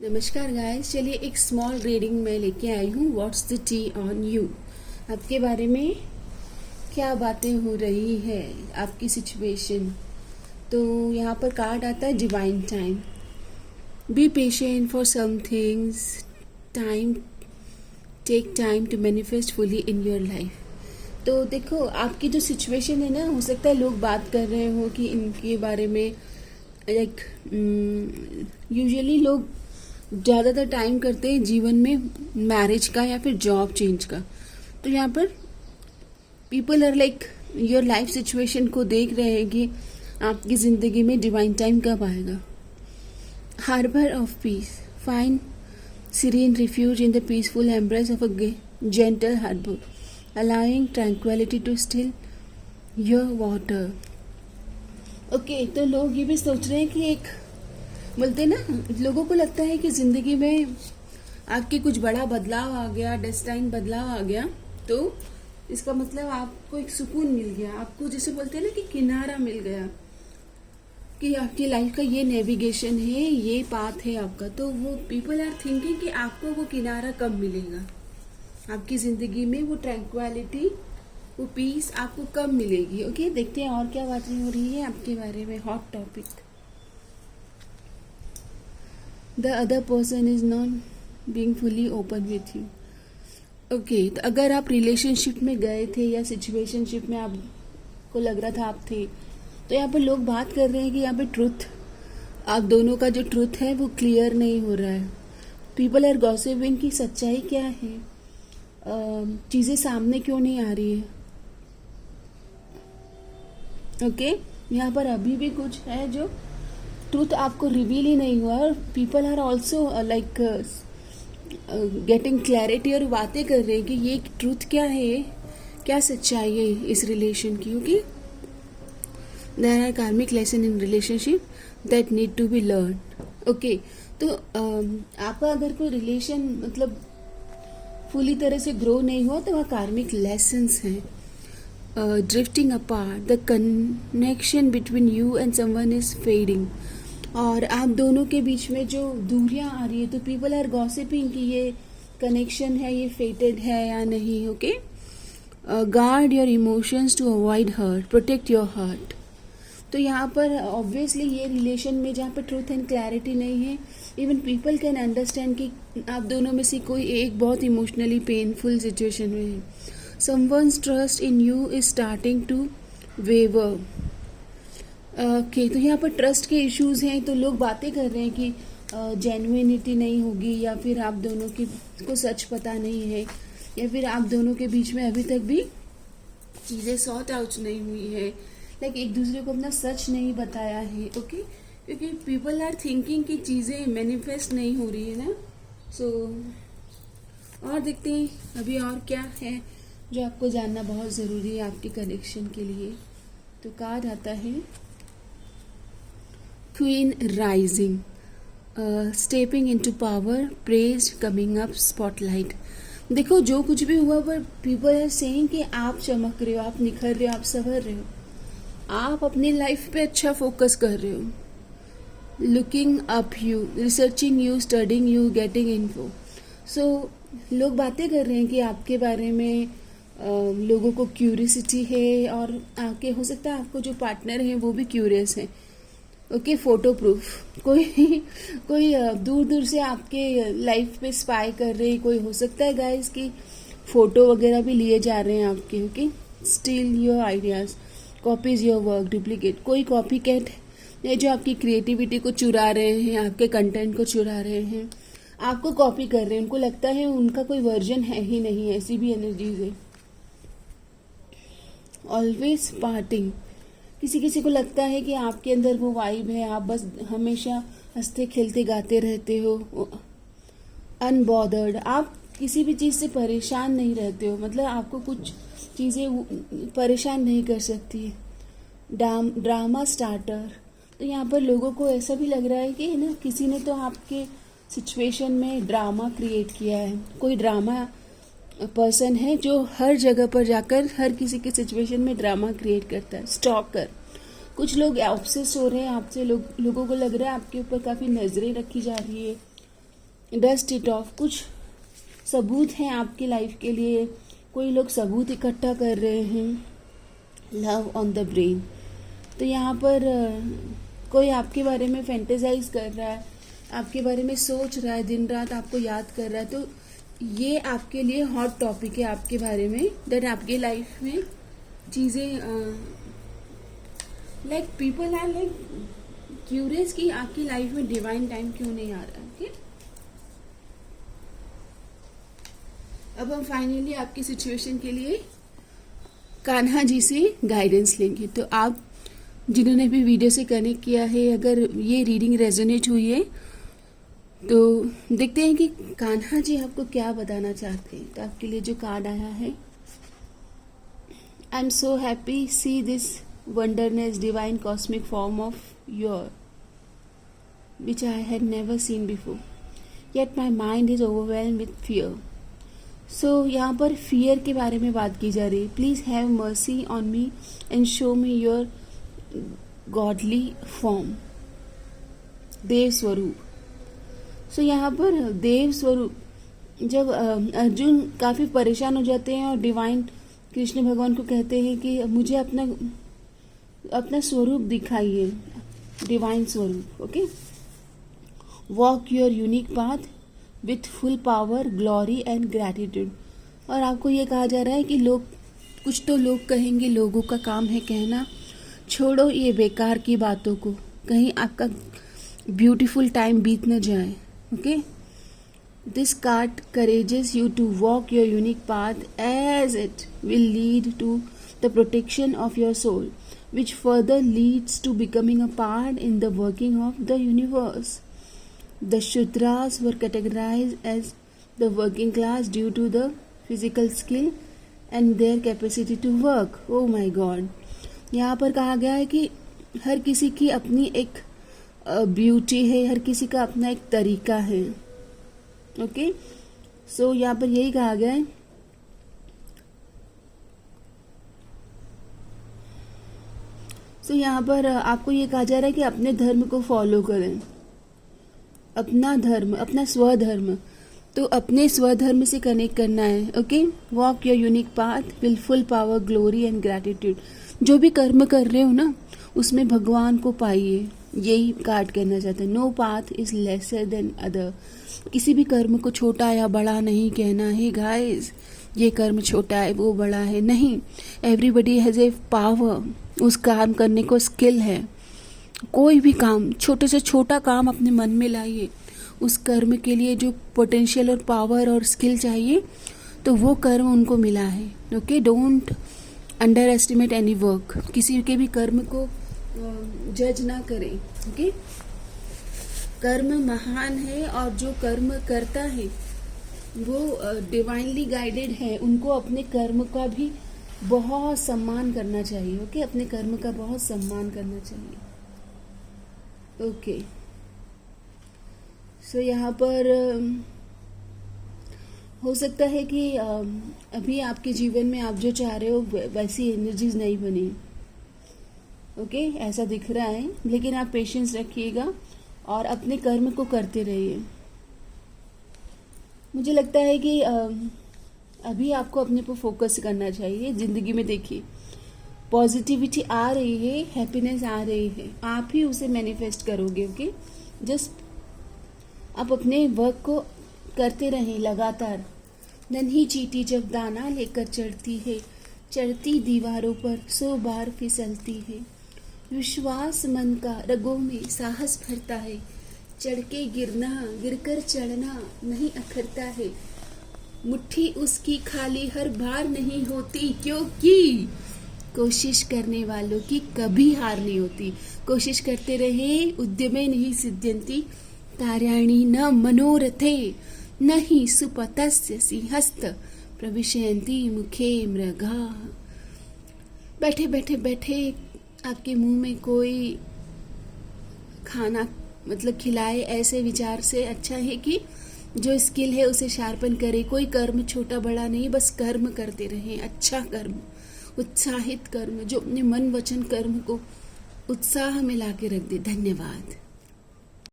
नमस्कार गाइस, चलिए एक स्मॉल रीडिंग में लेके आई हूँ। What's the T on you. आपके बारे में क्या बातें हो रही है, आपकी सिचुएशन। तो यहाँ पर कार्ड आता है divine time. Be patient for some things, time take time to manifest fully in your life. तो देखो, आपकी जो सिचुएशन है ना, हो सकता है लोग बात कर रहे हो कि इनके बारे में लाइक यूजुअली लोग ज़्यादातर टाइम करते हैं जीवन में मैरिज का या फिर जॉब चेंज का। तो यहाँ पर people are like your life situation को देख रहे हैं कि आपकी ज़िंदगी में डिवाइन टाइम कब आएगा। Harbour of peace, find serene refuge in the peaceful embrace of a gentle harbor, allowing tranquility to still your water. Okay, तो लोग ये भी सोच रहे हैं कि एक बोलते ना, लोगों को लगता है कि ज़िंदगी में आपके कुछ बड़ा बदलाव आ गया, डेस्टाइन बदलाव आ गया, तो इसका मतलब आपको एक सुकून मिल गया। आपको जैसे बोलते हैं ना कि किनारा मिल गया, कि आपकी लाइफ का ये नेविगेशन है, ये पाथ है आपका। तो वो पीपल आर थिंकिंग कि आपको वो किनारा कब मिलेगा, आपकी ज़िंदगी में वो ट्रैंक्विलिटी, वो पीस आपको कब मिलेगी। ओके, देखते हैं और क्या बातें हो रही है आपके बारे में। Hot topic, the other person is not being fully open with you. Okay, तो अगर आप रिलेशनशिप में गए थे या सिचुएशनशिप में आपको लग रहा था आप थे, तो यहाँ पर लोग बात कर रहे हैं कि यहाँ पे ट्रुथ, आप दोनों का जो ट्रुथ है वो क्लियर नहीं हो रहा है। पीपल आर गॉसिपिंग की सच्चाई क्या है, चीज़ें सामने क्यों नहीं आ रही है। ओके, यहाँ पर अभी भी कुछ है जो ट्रुथ आपको रिवील ही नहीं हुआ, और people are also like getting clarity, और बातें कर रहे हैं कि ये ट्रुथ क्या है, क्या सच्चाई है इस रिलेशन की। क्योंकि there are karmic lesson in relationship that need to be learned. Okay, तो आपका अगर कोई रिलेशन मतलब फुली तरह से ग्रो नहीं हुआ तो वह कार्मिक लेसन्स हैं। Drifting apart, the connection between you and someone is fading, और आप दोनों के बीच में जो दूरियां आ रही है, तो पीपल आर गॉसिपिंग कि ये कनेक्शन है, ये फेटेड है या नहीं। Okay, guard your emotions to avoid hurt, protect your heart. तो यहाँ पर ऑब्वियसली ये रिलेशन में जहाँ पर ट्रूथ एंड क्लैरिटी नहीं है, इवन पीपल कैन अंडरस्टैंड कि आप दोनों में से कोई एक बहुत इमोशनली पेनफुल सिचुएशन में है। Someone's trust in you is starting to waver. Okay, तो यहाँ पर ट्रस्ट के इश्यूज हैं, तो लोग बातें कर रहे हैं कि जेन्युइनिटी नहीं होगी, या फिर आप दोनों की को सच पता नहीं है, या फिर आप दोनों के बीच में अभी तक भी चीज़ें सॉर्ट आउट नहीं हुई है, लाइक एक दूसरे को अपना सच नहीं बताया है। ओके, क्योंकि पीपल आर थिंकिंग कि चीज़ें मैनिफेस्ट नहीं हो रही है ना। सो और देखते हैं अभी और क्या है जो आपको जानना बहुत ज़रूरी है आपकी कनेक्शन के लिए। तो कार्ड आता है queen rising, stepping into power, praise, coming up, spotlight. देखो, जो कुछ भी हुआ पर पीपल आर सेइंग कि आप चमक रहे हो, आप निखर रहे हो, आप संवर रहे हो, आप अपनी लाइफ पे अच्छा फोकस कर रहे हो। Looking up you, researching you, studying you, getting info. So लोग बातें कर रहे हैं कि आपके बारे में लोगों को क्यूरियसिटी है, और आपके हो सकता है आपको जो पार्टनर हैं वो भी क्यूरियस है। ओके, फोटो प्रूफ, कोई दूर दूर से आपके लाइफ पे स्पाई कर रहे हैं। कोई हो सकता है गाइस कि फोटो वगैरह भी लिए जा रहे हैं आपके। Okay, steel your ideas, copies your work, duplicate, कोई कॉपी कैट है जो आपकी क्रिएटिविटी को चुरा रहे हैं, आपके कंटेंट को चुरा रहे हैं, आपको कॉपी कर रहे हैं। उनको लगता है उनका कोई वर्जन है ही नहीं, ऐसी भी एनर्जीज है। ऑलवेज पार्टिंग, किसी किसी को लगता है कि आपके अंदर वो वाइब है, आप बस हमेशा हंसते खेलते गाते रहते हो। अनबॉदर्ड, आप किसी भी चीज़ से परेशान नहीं रहते हो, मतलब आपको कुछ चीज़ें परेशान नहीं कर सकती है। ड्रामा स्टार्टर, तो यहाँ पर लोगों को ऐसा भी लग रहा है कि ना किसी ने तो आपके सिचुएशन में ड्रामा क्रिएट किया है। कोई ड्रामा पर्सन है जो हर जगह पर जाकर हर किसी के सिचुएशन में ड्रामा क्रिएट करता है। स्टॉकर, कुछ लोग ऑब्सेस हो रहे हैं आपसे, लोगों को लग रहा है आपके ऊपर काफ़ी नज़रें रखी जा रही है, डस्ट इट ऑफ। कुछ सबूत हैं आपकी लाइफ के लिए, कोई लोग सबूत इकट्ठा कर रहे हैं। लव ऑन द ब्रेन, तो यहाँ पर कोई आपके बारे में फैंटेसाइज कर रहा है, आपके बारे में सोच रहा है, दिन रात आपको याद कर रहा है। तो ये आपके लिए हॉट टॉपिक है आपके बारे में, दैट आपकी लाइफ में चीज़ें like people are like curious कि आपकी लाइफ में डिवाइन टाइम क्यों नहीं आ रहा है। ओके, अब हम फाइनली आपकी सिचुएशन के लिए कान्हा जी से गाइडेंस लेंगे। तो आप जिन्होंने भी वीडियो से कनेक्ट किया है, अगर ये रीडिंग रेजोनेट हुई है तो देखते हैं कि कान्हा जी आपको क्या बताना चाहते हैं। तो आपके लिए जो कार्ड आया है, I am so happy see this wonderness divine cosmic form of your which I had never seen before, yet my mind is overwhelm with fear. So यहाँ पर फियर के बारे में बात की जा रही है। Please have mercy on me and show me your godly form, देव स्वरूप। सो यहाँ पर देव स्वरूप, जब अर्जुन काफी परेशान हो जाते हैं और डिवाइन कृष्ण भगवान को कहते हैं कि मुझे अपना स्वरूप दिखाइए, डिवाइन स्वरूप। Okay, walk your unique path with full power, glory and gratitude. और आपको ये कहा जा रहा है कि कुछ तो लोग कहेंगे, लोगों का काम है कहना, छोड़ो ये बेकार की बातों को, कहीं आपका ब्यूटीफुल टाइम बीत न जाए। Okay, this card courages you to walk your unique path as it will lead to the protection of your soul, which further leads to becoming a part in the working of the universe. The Shudras were categorized as the working class due to the physical skill and their capacity to work. Oh my God! यहाँ पर कहा गया है कि हर किसी की अपनी एक ब्यूटी है, हर किसी का अपना एक तरीका है। ओके, सो यहाँ पर यही कहा गया है। तो यहाँ पर आपको ये कहा जा रहा है कि अपने धर्म को फॉलो करें, अपना धर्म, अपना स्वधर्म। तो अपने स्वधर्म से कनेक्ट करना है। Okay, walk your unique path will full power, glory and gratitude. जो भी कर्म कर रहे हो ना, उसमें भगवान को पाइए, यही कार्ड कहना चाहते हैं। No path is lesser than other. किसी भी कर्म को छोटा या बड़ा नहीं कहना है गाइस, ये कर्म छोटा है वो बड़ा है, नहीं। एवरीबडी हैज ए पावर, उस काम करने को स्किल है। कोई भी काम, छोटे से छोटा काम अपने मन में लाइए, उस कर्म के लिए जो पोटेंशियल और पावर और स्किल चाहिए, तो वो कर्म उनको मिला है। Okay, don't under estimate any work. किसी के भी कर्म को जज ना करें। ओके, कर्म महान है और जो कर्म करता है वो डिवाइनली गाइडेड है। उनको अपने कर्म का भी बहुत सम्मान करना चाहिए। ओके, अपने कर्म का बहुत सम्मान करना चाहिए। ओके, सो यहाँ पर हो सकता है कि अभी आपके जीवन में आप जो चाह रहे हो वैसी एनर्जीज नहीं बनी। ओके, ऐसा दिख रहा है, लेकिन आप पेशेंस रखिएगा और अपने कर्म को करते रहिए। मुझे लगता है कि अभी आपको अपने पर फोकस करना चाहिए। जिंदगी में देखिए, पॉजिटिविटी आ रही है, हैप्पीनेस आ रही है, आप ही उसे मैनिफेस्ट करोगे। ओके, जस्ट आप अपने वर्क को करते रहें लगातार। नन्ही चींटी जब दाना लेकर चढ़ती है, चढ़ती दीवारों पर 100 बार फिसलती है। विश्वास मन का रगों में साहस भरता है, चढ़ के गिरना, गिरकर चढ़ना नहीं अखरता है। मुट्ठी उसकी खाली हर बार नहीं होती, क्योंकि कोशिश करने वालों की कभी हार नहीं होती। कोशिश करते रहे, उद्यमे नहीं सिद्ध्यन्ति कार्याणि न मनोरथे न हि सुपतस्य सिंहस्त प्रविशयन्ति मुखे मृगा। बैठे बैठे बैठे आपके मुंह में कोई खाना मतलब खिलाए, ऐसे विचार से अच्छा है कि जो स्किल है उसे शार्पन करे। कोई कर्म छोटा बड़ा नहीं, बस कर्म करते रहें, अच्छा कर्म, उत्साहित कर्म, जो अपने मन वचन कर्म को उत्साह में ला के रख दे। धन्यवाद।